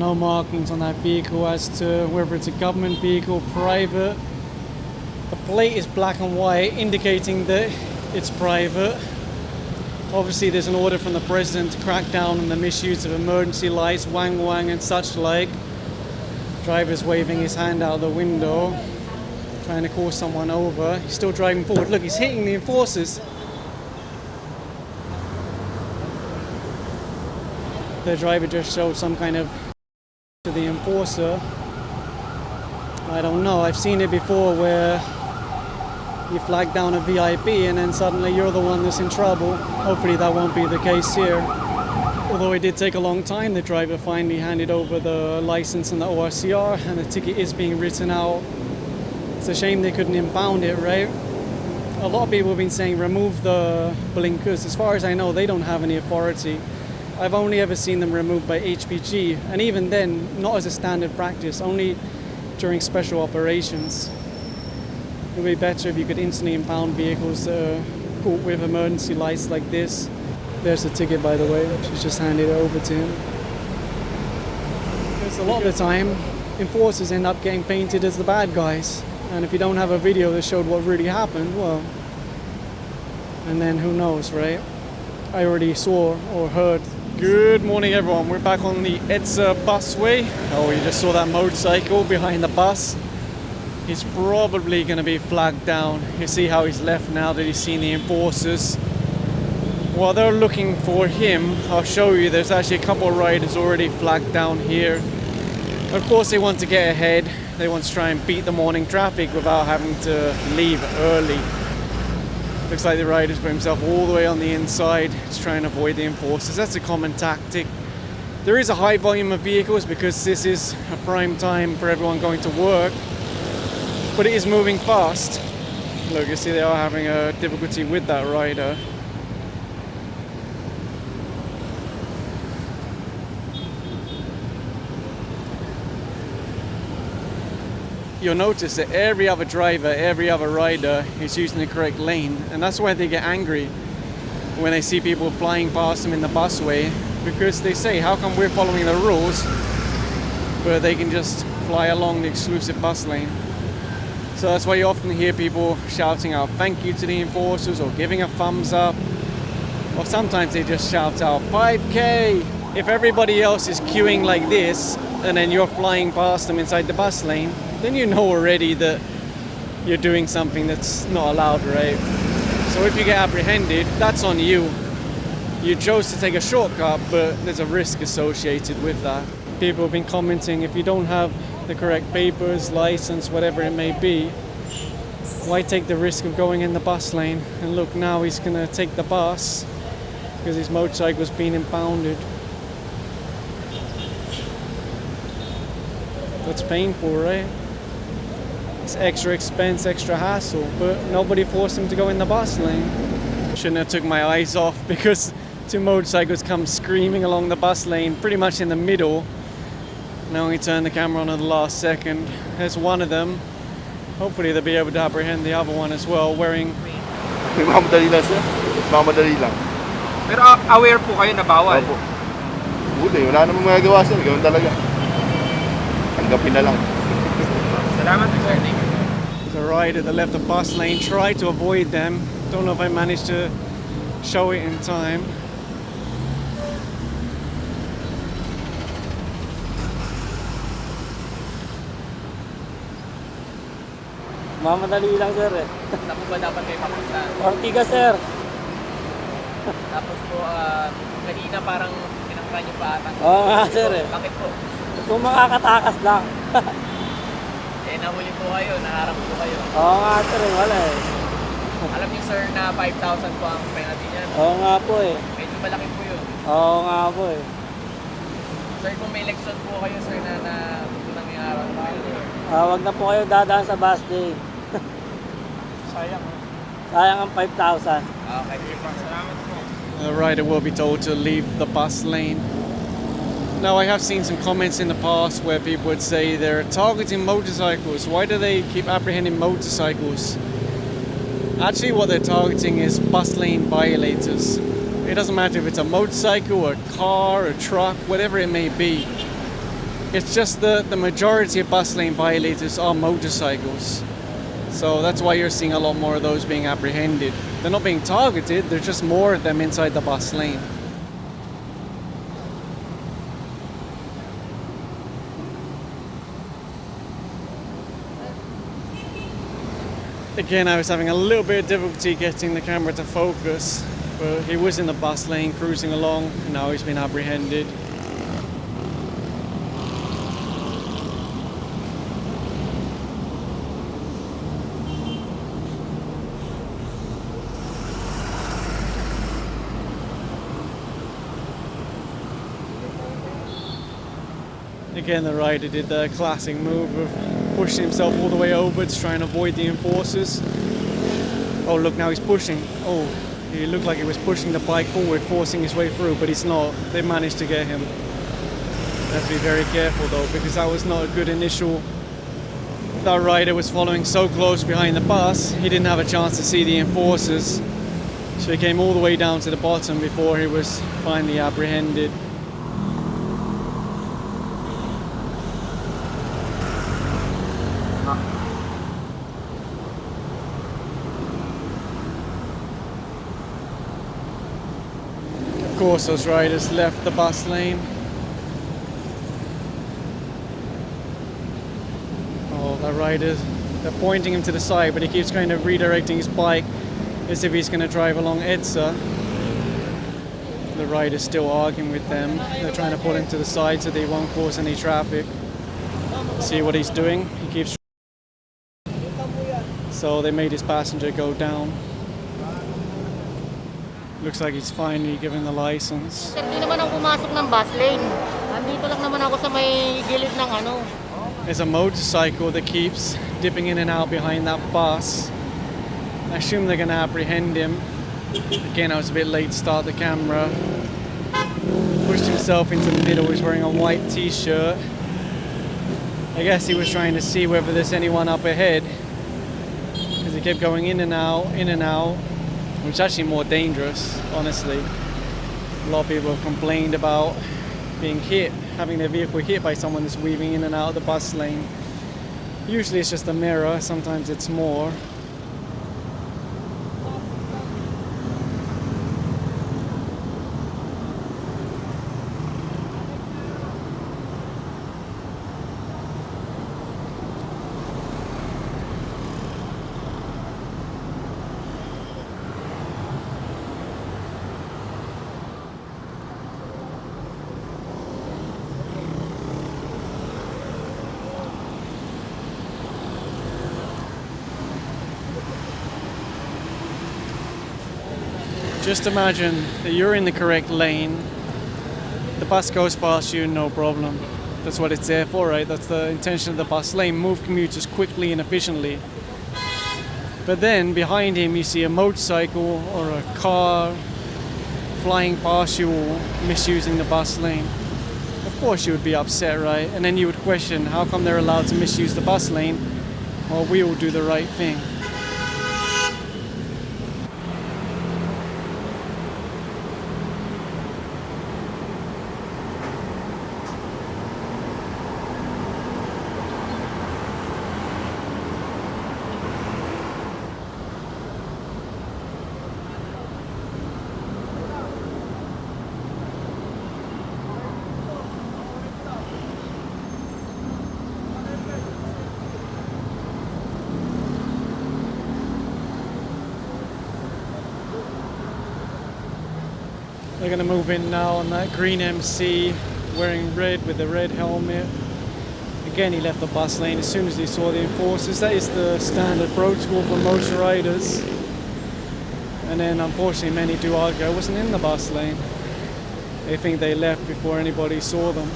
No markings on that vehicle as to whether it's a government vehicle, private. The plate is black and white, indicating that it's private. Obviously there's an order from the president to crack down on the misuse of emergency lights, wang wang and such like. Driver's waving his hand out the window, trying to call someone over. He's still driving forward. Look, he's hitting the enforcers. The driver just showed some kind of to the enforcer. I don't know, I've seen it before where you flag down a VIP and then suddenly you're the one that's in trouble. Hopefully that won't be the case here. Although it did take a long time, the driver finally handed over the license and the ORCR and the ticket is being written out. It's a shame they couldn't impound it, right? A lot of people have been saying remove the blinkers. As far as I know, they don't have any authority. I've only ever seen them removed by HPG, and even then, not as a standard practice, only during special operations. It would be better if you could instantly impound vehicles caught with emergency lights like this. There's the ticket, by the way. She's just handed it over to him. Because a lot of the time, enforcers end up getting painted as the bad guys. And if you don't have a video that showed what really happened, well, and then who knows, right? I already saw or heard. Good morning, everyone. We're back on the EDSA Busway. Oh, you just saw that motorcycle behind the bus. He's probably going to be flagged down. You see how he's left now that he's seen the enforcers. While they're looking for him, I'll show you there's actually a couple of riders already flagged down here. Of course, they want to get ahead. They want to try and beat the morning traffic without having to leave early. Looks like the rider's put himself all the way on the inside to try and avoid the enforcers. That's a common tactic. There is a high volume of vehicles because this is a prime time for everyone going to work. But it is moving fast. Look, you see they are having a difficulty with that rider. You'll notice that every other driver, every other rider is using the correct lane, and that's why they get angry when they see people flying past them in the busway, because they say, how come we're following the rules but they can just fly along the exclusive bus lane? So that's why you often hear people shouting out thank you to the enforcers or giving a thumbs up, or sometimes they just shout out 5K. If everybody else is queuing like this and then you're flying past them inside the bus lane, then you know already that you're doing something that's not allowed, right? So if you get apprehended, that's on you. You chose to take a shortcut, but there's a risk associated with that. People have been commenting, if you don't have the correct papers, license, whatever it may be, why take the risk of going in the bus lane? And look, now he's gonna take the bus because his motorcycle's been impounded. That's painful, right? It's extra expense, extra hassle, but nobody forced him to go in the bus lane. Shouldn't have took my eyes off because two motorcycles come screaming along the bus lane pretty much in the middle. Now we turn the camera on at the last second. There's one of them. Hopefully they'll be able to apprehend the other one as well, wearing... Mamadali lang, sir. Mamadali lang. Pero aware po kayo na bawal? Opo. Wala namang magagawa, sir. Gawin talaga. Tanggapin na lang. Salamat, sir. Thank you. The rider that left the bus lane tried to avoid them. Don't know if I managed to show it in time. Mamadali lang, sir, eh. Saan po ba dapat kayo mapunta? Ortiga, sir. Tapos po, kanina parang pinangkan yung pa ata. Oo nga, sir, eh. Bakit po? Kung makakatakas lang. Nahuli po kayo, naharap po kayo. Oo nga, sir, eh. Wala, eh. Alam niyo, sir, na 5,000 po ang penalty niyan. Oo nga po, eh. Medyo malaki po yun. Oo nga po, eh. Sir, kung may leksyon po kayo, sir, na nangyayarap po kayo. Wag na po kayo dadaan sa bus day. Sayang. Sayang ang 5,000. Okay, salamat po. The rider will be told to leave the bus lane. Now, I have seen some comments in the past where people would say they're targeting motorcycles. Why do they keep apprehending motorcycles? Actually, what they're targeting is bus lane violators. It doesn't matter if it's a motorcycle, a car, a truck, whatever it may be. It's just the majority of bus lane violators are motorcycles. So that's why you're seeing a lot more of those being apprehended. They're not being targeted, there's just more of them inside the bus lane. Again, I was having a little bit of difficulty getting the camera to focus, but he was in the bus lane cruising along, and now he's been apprehended. Again, the rider did the classic move of pushing himself all the way over to try and avoid the enforcers. Oh look, now he's pushing. Oh, he looked like he was pushing the bike forward, forcing his way through, but he's not. They managed to get him. Have to be very careful though, because that was not a good initial. That rider was following so close behind the bus, he didn't have a chance to see the enforcers. So he came all the way down to the bottom before he was finally apprehended. Of course, those riders left the bus lane. Oh, that rider, they're pointing him to the side, but he keeps kind of redirecting his bike as if he's going to drive along EDSA. The rider's still arguing with them. They're trying to pull him to the side so they won't cause any traffic. See what he's doing? He keeps. So they made his passenger go down. Looks like he's finally given the license. Hindi naman ako pumasok ng bus lane. Andito lang naman ako sa may gilid ng ano. There's a motorcycle that keeps dipping in and out behind that bus. I assume they're going to apprehend him. Again, I was a bit late to start the camera. Pushed himself into the middle. He's wearing a white t-shirt. I guess he was trying to see whether there's anyone up ahead, because he kept going in and out, which is actually more dangerous, honestly. A lot of people have complained about being hit, having their vehicle hit by someone that's weaving in and out of the bus lane. Usually it's just a mirror, sometimes it's more. Just imagine that you're in the correct lane, the bus goes past you, no problem. That's what it's there for, right? That's the intention of the bus lane, move commuters quickly and efficiently. But then behind him you see a motorcycle or a car flying past you or misusing the bus lane. Of course you would be upset, right? And then you would question, how come they're allowed to misuse the bus lane while we all do the right thing? They're going to move in now on that green MC, wearing red with the red helmet. Again, he left the bus lane as soon as he saw the enforcers. That is the standard protocol for most riders. And then unfortunately many do argue, I wasn't in the bus lane. They think they left before anybody saw them.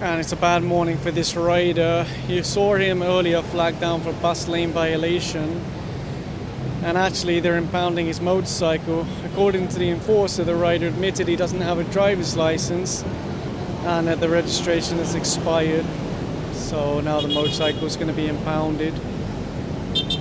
And it's a bad morning for this rider. You saw him earlier flagged down for bus lane violation. And actually they're impounding his motorcycle. According to the enforcer, the rider admitted he doesn't have a driver's license and that the registration has expired. So now the motorcycle is going to be impounded.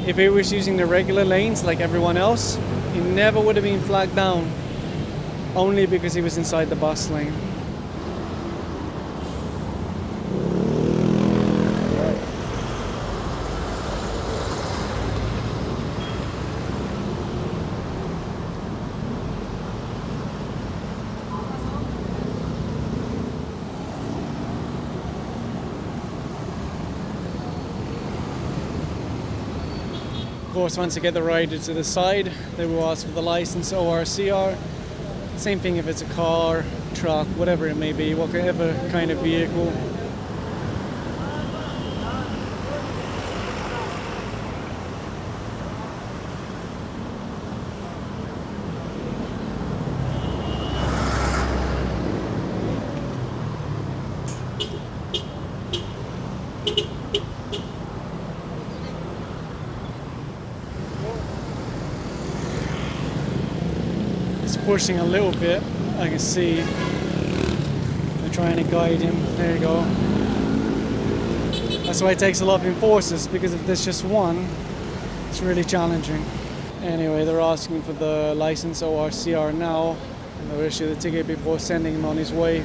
If he was using the regular lanes like everyone else, he never would have been flagged down. only because he was inside the bus lane. Of course, once you get the rider to the side, they will ask for the license, ORCR. Same thing if it's a car, truck, whatever it may be, whatever kind of vehicle. Pushing a little bit, I can see they're trying to guide him. There you go. That's why it takes a lot of enforcers, because if there's just one, it's really challenging. Anyway, they're asking for the license ORCR now, and they'll issue the ticket before sending him on his way.